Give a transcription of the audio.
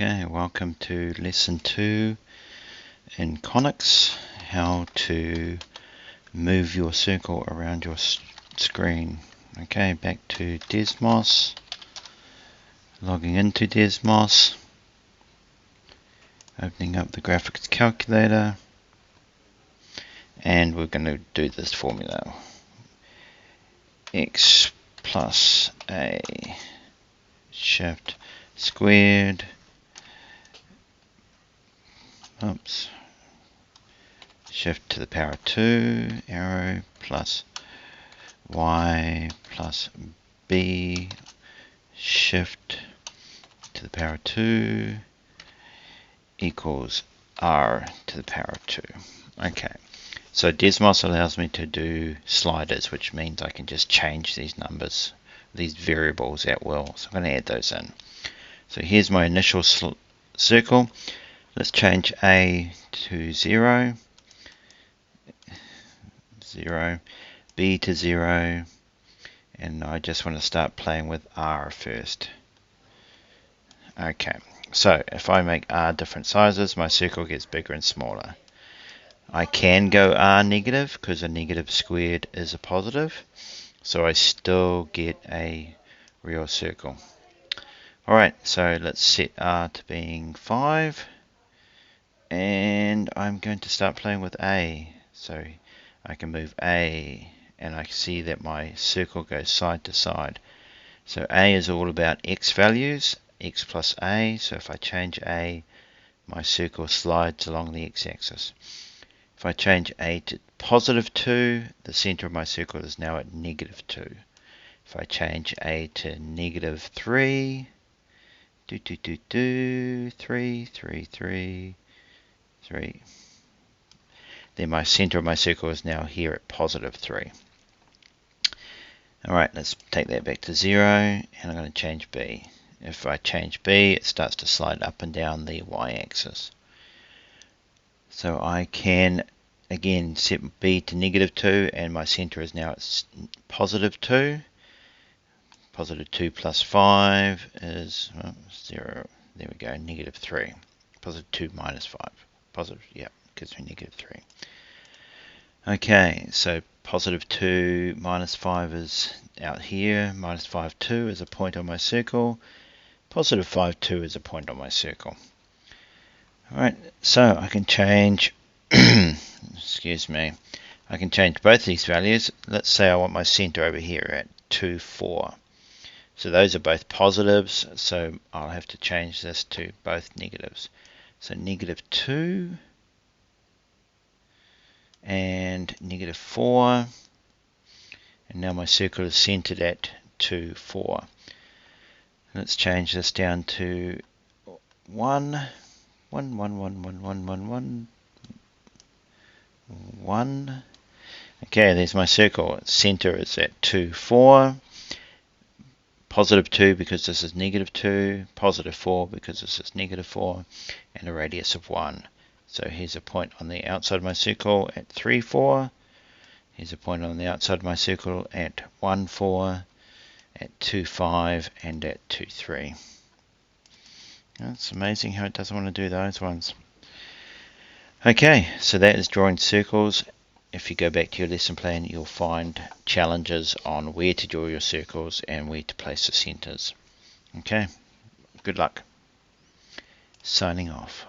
Okay, welcome to lesson 2 in conics, how to move your circle around your screen. Okay, back to Desmos, logging into Desmos, opening up the graphics calculator, and we're going to do this formula. X plus a shift squared shift to the power 2 arrow plus y plus b shift to the power 2 equals r to the power 2. Okay, so Desmos allows me to do sliders, which means I can just change these numbers, these variables at will. So I'm going to add those in. So here's my initial circle. Let's change a to 0, b to 0, and I just want to start playing with r first. Okay, so if I make r different sizes, my circle gets bigger and smaller. I can go r negative because a negative squared is a positive, so I still get a real circle. Alright, so let's set r to being 5, and I'm going to start playing with a. So I can move a, and I see that my circle goes side to side. So a is all about x values, x plus a. So if I change a, my circle slides along the x-axis. If I change a to positive 2, the center of my circle is now at negative 2. If I change a to negative 3, 3, then my center of my circle is now here at positive 3. Alright, let's take that back to 0, and I'm going to change b. If I change b, it starts to slide up and down the y-axis. So I can again set b to negative 2, and my center is now at positive 2. Positive 2 plus 5 is 0. There we go, negative 3. Positive 2 minus 5. Positive, yeah, gives me negative 3. Okay, so positive 2 minus 5 is out here. Minus 5, 2 is a point on my circle. Positive 5, 2 is a point on my circle. Alright, so I can change, excuse me, I can change both these values. Let's say I want my center over here at 2, 4. So those are both positives, so I'll have to change this to both negatives. So negative 2 and negative 4, and now my circle is centered at 2, 4. Let's change this down to 1, 1, 1, 1, 1, 1, 1, 1, 1. Okay, there's my circle. Center is at 2, 4. Positive 2 because this is negative 2, positive 4 because this is negative 4, and a radius of 1. So here's a point on the outside of my circle at 3, 4. Here's a point on the outside of my circle at 1, 4, at 2, 5, and at 2, 3. It's amazing how it doesn't want to do those ones. Okay, so that is drawing circles. If you go back to your lesson plan, you'll find challenges on where to draw your circles and where to place the centers. Okay, good luck. Signing off.